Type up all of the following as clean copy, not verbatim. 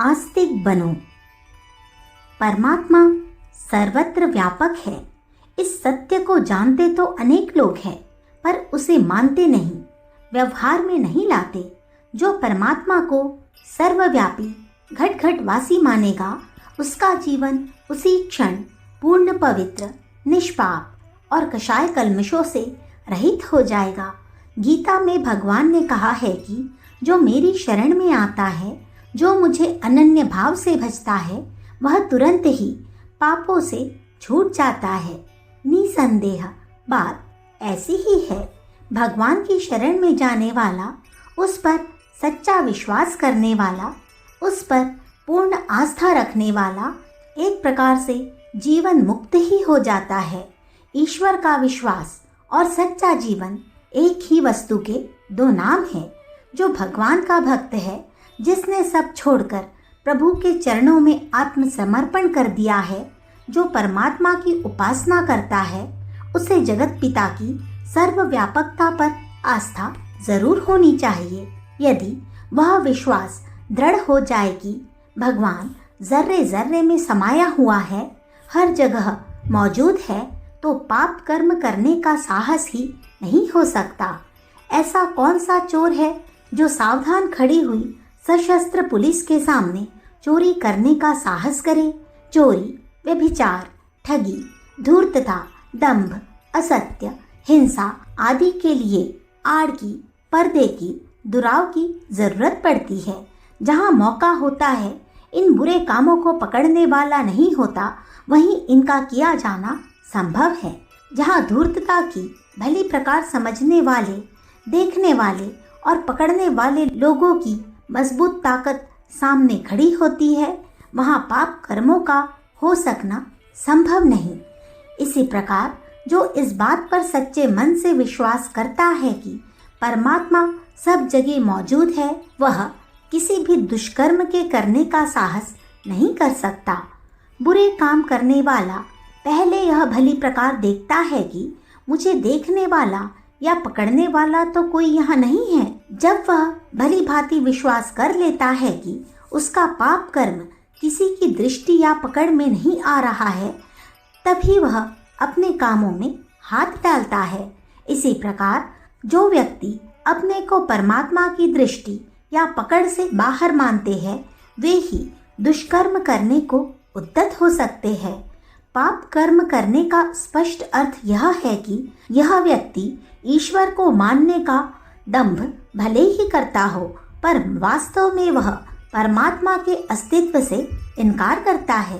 आस्तिक बनो। परमात्मा सर्वत्र व्यापक है। इस सत्य को जानते तो अनेक लोग हैं, पर उसे मानते नहीं, व्यवहार में नहीं लाते। जो परमात्मा को सर्वव्यापी घट घट वासी मानेगा, उसका जीवन उसी क्षण पूर्ण पवित्र, निष्पाप और कषाय कल्मशों से रहित हो जाएगा। गीता में भगवान ने कहा है कि जो मेरी शरण में आता है, जो मुझे अनन्य भाव से भजता है, वह तुरंत ही पापों से छूट जाता है। निसंदेह बात ऐसी ही है। भगवान की शरण में जाने वाला, उस पर सच्चा विश्वास करने वाला, उस पर पूर्ण आस्था रखने वाला एक प्रकार से जीवन मुक्त ही हो जाता है। ईश्वर का विश्वास और सच्चा जीवन एक ही वस्तु के दो नाम हैं। जो भगवान का भक्त है, जिसने सब छोड़कर प्रभु के चरणों में आत्मसमर्पण कर दिया है, जो परमात्मा की उपासना करता है, उसे जगत पिता की सर्वव्यापकता पर आस्था जरूर होनी चाहिए। यदि वह विश्वास दृढ़ हो जाए कि भगवान जर्रे जर्रे में समाया हुआ है, हर जगह मौजूद है, तो पाप कर्म करने का साहस ही नहीं हो सकता। ऐसा कौन सा चोर है जो सावधान खड़ी हुई सशस्त्र पुलिस के सामने चोरी करने का साहस करे? चोरी, व्यभिचार, ठगी, धूर्तता, दंभ, असत्य, हिंसा आदि के लिए आड़ की, पर्दे की, दुराव की जरूरत पड़ती है। जहाँ मौका होता है, इन बुरे कामों को पकड़ने वाला नहीं होता, वहीं इनका किया जाना संभव है। जहाँ धूर्तता की भली प्रकार समझने वाले, देखने वाले और पकड़ने वाले लोगों की मजबूत ताकत सामने खड़ी होती है, वहाँ पाप कर्मों का हो सकना संभव नहीं। इसी प्रकार जो इस बात पर सच्चे मन से विश्वास करता है कि परमात्मा सब जगह मौजूद है, वह किसी भी दुष्कर्म के करने का साहस नहीं कर सकता। बुरे काम करने वाला पहले यह भली प्रकार देखता है कि मुझे देखने वाला या पकड़ने वाला तो कोई यहाँ नहीं है। जब वह भली भांति विश्वास कर लेता है कि उसका पाप कर्म किसी की दृष्टि या पकड़ में नहीं आ रहा है, तभी वह अपने कामों में हाथ डालता है। इसी प्रकार जो व्यक्ति अपने को परमात्मा की दृष्टि या पकड़ से बाहर मानते हैं, वे ही दुष्कर्म करने को उद्यत हो सकते हैं। पाप कर्म करने का स्पष्ट अर्थ यह है कि यह व्यक्ति ईश्वर को मानने का दंभ भले ही करता हो, पर वास्तव में वह परमात्मा के अस्तित्व से इनकार करता है।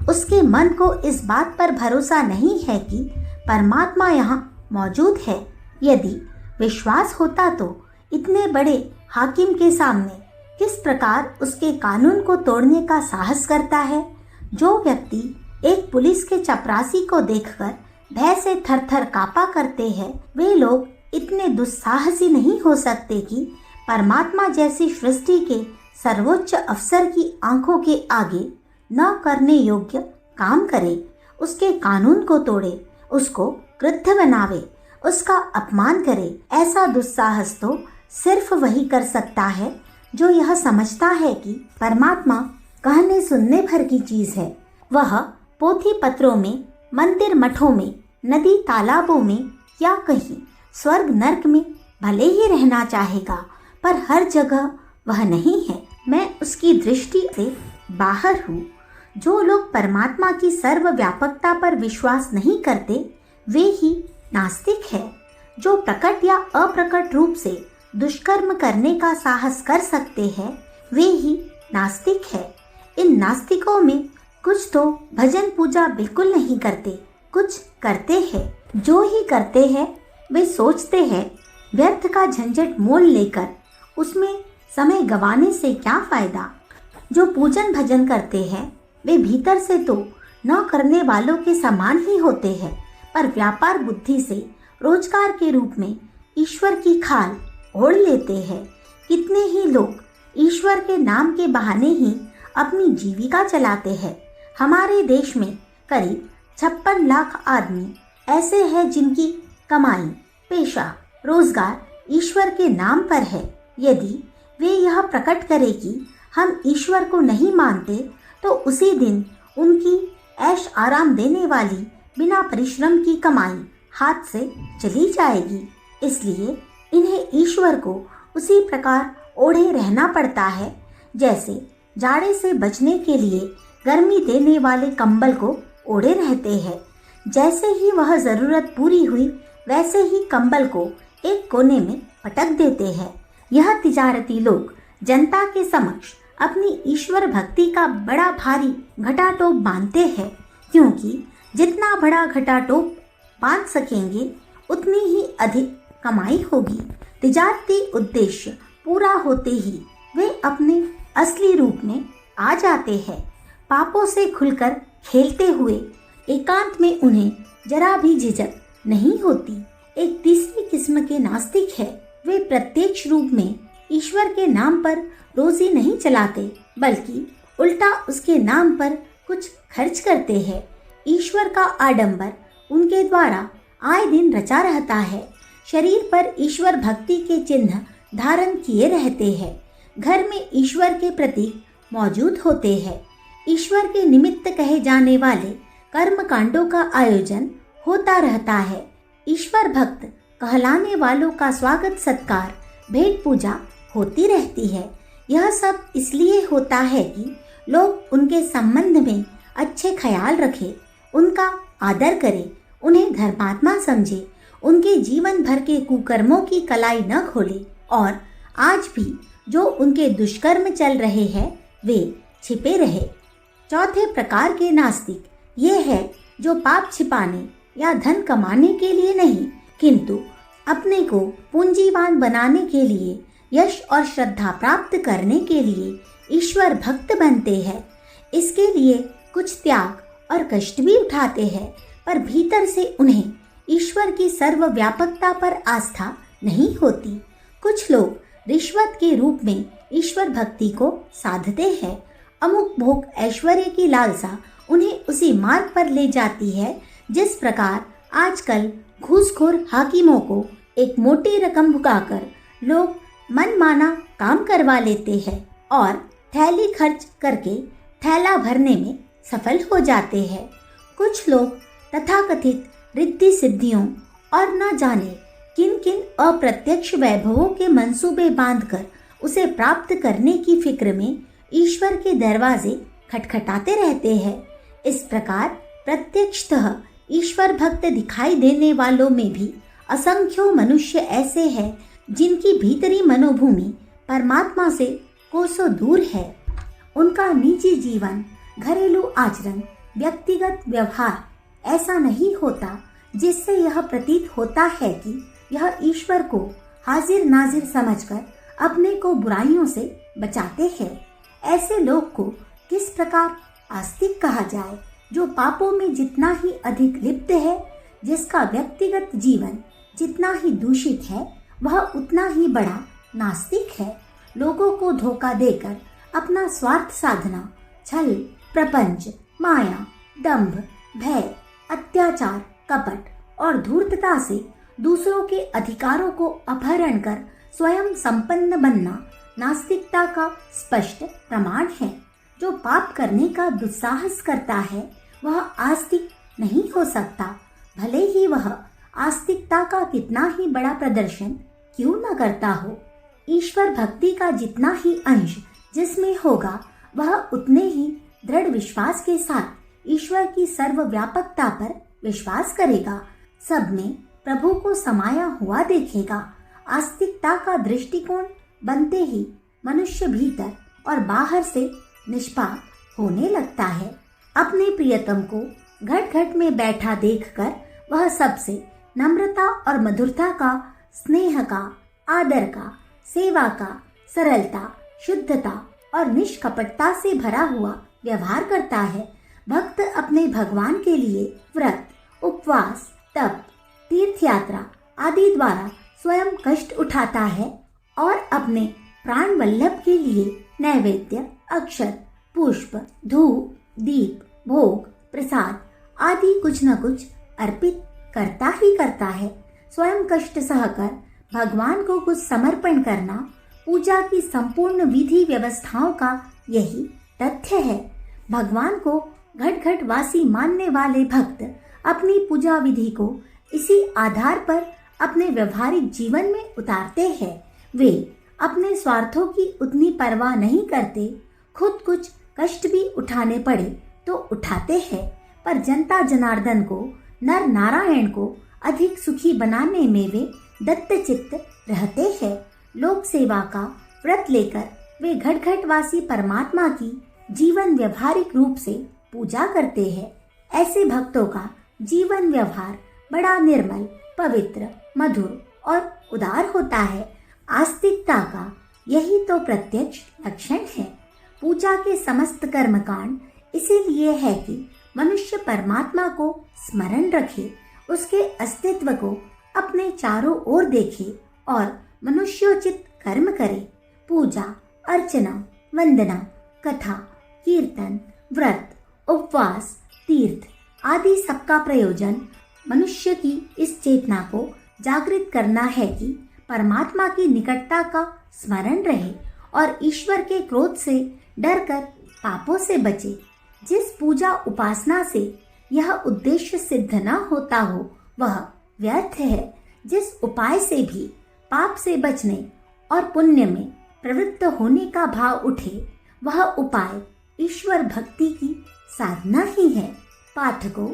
उसके मन को इस बात पर भरोसा नहीं है कि परमात्मा यहाँ मौजूद है। यदि विश्वास होता तो इतने बड़े हाकिम के सामने किस प्रकार उसके कानून को तोड़ने का साहस करता है। जो व्यक्ति एक पुलिस के चपरासी को देखकर भय से थरथर कांपा करते हैं, वे लोग इतने दुस्साहसी नहीं हो सकते कि परमात्मा जैसी सृष्टि के सर्वोच्च अफसर की आंखों के आगे न करने योग्य काम करे, उसके कानून को तोड़े, उसको क्रुद्ध बनावे, उसका अपमान करे। ऐसा दुस्साहस तो सिर्फ वही कर सकता है जो यह समझता है कि परमात्मा कहने सुनने भर की चीज है। वह पोथी पत्रों में, मंदिर मठों में, नदी तालाबों में या कहीं स्वर्ग नर्क में भले ही रहना चाहेगा, पर हर जगह वह नहीं है। मैं उसकी दृष्टि से बाहर हूँ। जो लोग परमात्मा की सर्वव्यापकता पर विश्वास नहीं करते, वे ही नास्तिक है। जो प्रकट या अप्रकट रूप से दुष्कर्म करने का साहस कर सकते हैं, वे ही नास्तिक है। इन नास्तिकों में कुछ तो भजन पूजा बिल्कुल नहीं करते, कुछ करते हैं। जो ही करते हैं वे सोचते हैं व्यर्थ का झंझट मोल लेकर उसमें समय गंवाने से क्या फायदा। जो पूजन भजन करते हैं वे भीतर से तो न करने वालों के समान ही होते हैं, पर व्यापार बुद्धि से रोजगार के रूप में ईश्वर की खाल ओढ़ लेते हैं। कितने ही लोग ईश्वर के नाम के बहाने ही अपनी जीविका चलाते हैं। हमारे देश में करीब 56 लाख आदमी ऐसे हैं जिनकी कमाई, पेशा, रोजगार ईश्वर के नाम पर है। यदि वे यह प्रकट करें कि हम ईश्वर को नहीं मानते तो उसी दिन उनकी ऐश आराम देने वाली बिना परिश्रम की कमाई हाथ से चली जाएगी। इसलिए इन्हें ईश्वर को उसी प्रकार ओढ़े रहना पड़ता है जैसे जाड़े से बचने के लिए गर्मी देने वाले कंबल को ओढ़े रहते हैं। जैसे ही वह जरूरत पूरी हुई वैसे ही कंबल को एक कोने में पटक देते हैं। यह तिजारती लोग जनता के समक्ष अपनी ईश्वर भक्ति का बड़ा भारी घटाटोप बांधते हैं, क्योंकि जितना बड़ा घटाटोप बांध सकेंगे उतनी ही अधिक कमाई होगी। तिजारती उद्देश्य पूरा होते ही वे अपने असली रूप में आ जाते हैं। पापों से खुलकर खेलते हुए एकांत में उन्हें जरा भी झिझक नहीं होती। एक तीसरी किस्म के नास्तिक है। वे प्रत्यक्ष रूप में ईश्वर के नाम पर रोजी नहीं चलाते, बल्कि उल्टा उसके नाम पर कुछ खर्च करते हैं। ईश्वर का आडंबर उनके द्वारा आए दिन रचा रहता है। शरीर पर ईश्वर भक्ति के चिन्ह धारण किए रहते हैं। घर में ईश्वर के प्रतीक मौजूद होते हैं। ईश्वर के निमित्त कहे जाने वाले कर्म कांडों का आयोजन होता रहता है। ईश्वर भक्त कहलाने वालों का स्वागत सत्कार, भेंट पूजा होती रहती है। यह सब इसलिए होता है कि लोग उनके संबंध में अच्छे ख्याल रखें, उनका आदर करें, उन्हें धर्मात्मा समझे, उनके जीवन भर के कुकर्मों की कलाई न खोले और आज भी जो उनके दुष्कर्म चल रहे हैं वे छिपे रहे। चौथे प्रकार के नास्तिक ये है जो पाप छिपाने या धन कमाने के लिए नहीं, किंतु अपने को पूंजीवान बनाने के लिए, यश और श्रद्धा प्राप्त करने के लिए ईश्वर भक्त बनते हैं। इसके लिए कुछ त्याग और कष्ट भी उठाते हैं, पर भीतर से उन्हें ईश्वर की सर्वव्यापकता पर आस्था नहीं होती। कुछ लोग रिश्वत के रूप में ईश्वर भक्ति को साधते हैं। अमुक भोग ऐश्वर्य की लालसा उन्हें उसी मार्ग पर ले जाती है जिस प्रकार आजकल घूसखोर हाकिमों को एक मोटी रकम भुगाकर लोग मनमाना काम करवा लेते हैं और थैली खर्च करके थैला भरने में सफल हो जाते हैं। कुछ लोग तथाकथित रिद्धि सिद्धियों और न जाने किन किन अप्रत्यक्ष वैभवों के मंसूबे बांधकर उसे प्राप्त करने की फिक्र में ईश्वर के दरवाजे खटखटाते रहते हैं। इस प्रकार प्रत्यक्षतः ईश्वर भक्त दिखाई देने वालों में भी असंख्यों मनुष्य ऐसे हैं जिनकी भीतरी मनोभूमि परमात्मा से कोसों दूर है। उनका निजी जीवन, घरेलू आचरण, व्यक्तिगत व्यवहार ऐसा नहीं होता जिससे यह प्रतीत होता है कि यह ईश्वर को हाजिर नाजिर समझकर अपने को बुराइयों से बचाते हैं। ऐसे लोग को किस प्रकार आस्तिक कहा जाए? जो पापों में जितना ही अधिक लिप्त है, जिसका व्यक्तिगत जीवन जितना ही दूषित है, वह उतना ही बड़ा नास्तिक है। लोगों को धोखा देकर अपना स्वार्थ साधना, छल, प्रपंच, माया, दंभ, भय, अत्याचार, कपट और धूर्तता से दूसरों के अधिकारों को अपहरण कर स्वयं संपन्न बनना नास्तिकता का स्पष्ट प्रमाण है। जो पाप करने का दुस्साहस करता है वह आस्तिक नहीं हो सकता, भले ही वह आस्तिकता का कितना ही बड़ा प्रदर्शन क्यों न करता हो। ईश्वर भक्ति का जितना ही अंश जिसमें होगा वह उतने ही दृढ़ विश्वास के साथ ईश्वर की सर्वव्यापकता पर विश्वास करेगा, सब में प्रभु को समाया हुआ देखेगा। आस्तिकता का दृष्टिकोण बनते ही मनुष्य भीतर और बाहर से निष्पाप होने लगता है। अपने प्रियतम को घट घट में बैठा देखकर वह सबसे नम्रता और मधुरता का, स्नेह का, आदर का, सेवा का, सरलता, शुद्धता और निष्कपटता से भरा हुआ व्यवहार करता है। भक्त अपने भगवान के लिए व्रत, उपवास, तप, तीर्थ यात्रा आदि द्वारा स्वयं कष्ट उठाता है और अपने प्राण वल्लभ के लिए नैवेद्य, अक्षत, पुष्प, धूप, दीप, भोग, प्रसाद आदि कुछ न कुछ अर्पित करता ही करता है। स्वयं कष्ट सहकर भगवान को कुछ समर्पण करना पूजा की संपूर्ण विधि व्यवस्थाओं का यही तथ्य है। भगवान को घट घट वासी मानने वाले भक्त अपनी पूजा विधि को इसी आधार पर अपने व्यवहारिक जीवन में उतारते हैं। वे अपने स्वार्थों की उतनी परवाह नहीं करते। खुद कुछ कष्ट भी उठाने पड़े तो उठाते हैं, पर जनता जनार्दन को, नर नारायण को अधिक सुखी बनाने में वे दत्तचित्त रहते हैं। लोक सेवा का व्रत लेकर वे घट घटवासी परमात्मा की जीवन व्यवहारिक रूप से पूजा करते हैं। ऐसे भक्तों का जीवन व्यवहार बड़ा निर्मल, पवित्र, मधुर और उदार होता है। आस्तिकता का यही तो प्रत्यक्ष लक्षण है। पूजा के समस्त कर्मकांड इसीलिए है कि मनुष्य परमात्मा को स्मरण रखे, उसके अस्तित्व को अपने चारों ओर देखे और मनुष्योचित कर्म करे। पूजा, अर्चना, वंदना, कथा, कीर्तन, व्रत, उपवास, तीर्थ आदि सबका प्रयोजन मनुष्य की इस चेतना को जागृत करना है कि परमात्मा की निकटता का स्मरण रहे और ईश्वर के क्रोध से डरकर पापों से बचे। जिस पूजा उपासना से यह उद्देश्य सिद्ध न होता हो वह व्यर्थ है। जिस उपाय से भी पाप से बचने और पुण्य में प्रवृत्त होने का भाव उठे वह उपाय ईश्वर भक्ति की साधना ही है। पाठकों,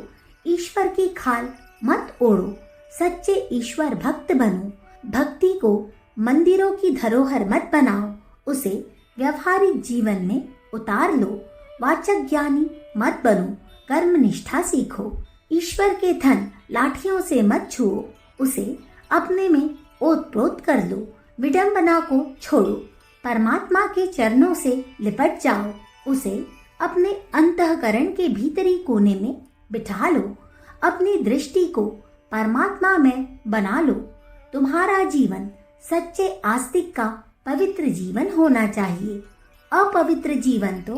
ईश्वर की खाल मत ओढ़ो, सच्चे ईश्वर भक्त बनो। भक्ति को मंदिरों की धरोहर मत बनाओ, उसे व्यवहारिक जीवन में उतार लो। वाचक ज्ञानी मत बनो, कर्म निष्ठा सीखो। ईश्वर के धन लाठियों से मत छुओ, उसे अपने में ओतप्रोत कर लो। विडंबना को छोड़ो, परमात्मा के चरणों से लिपट जाओ, उसे अपने अंतःकरण के भीतरी कोने में बिठा लो। अपनी दृष्टि को परमात्मा में बना लो। तुम्हारा जीवन सच्चे आस्तिक का पवित्र जीवन होना चाहिए। अपवित्र जीवन तो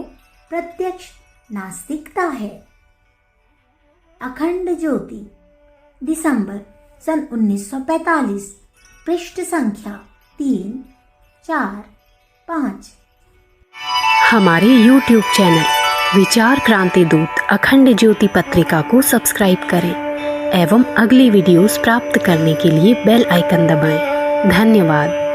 प्रत्यक्ष नास्तिकता है। अखंड ज्योति, दिसंबर सन 1945, पृष्ठ संख्या 3, 4, 5। हमारे YouTube चैनल विचार क्रांति दूत अखंड ज्योति पत्रिका को सब्सक्राइब करें एवं अगली वीडियोस प्राप्त करने के लिए बेल आइकन दबाएं। धन्यवाद।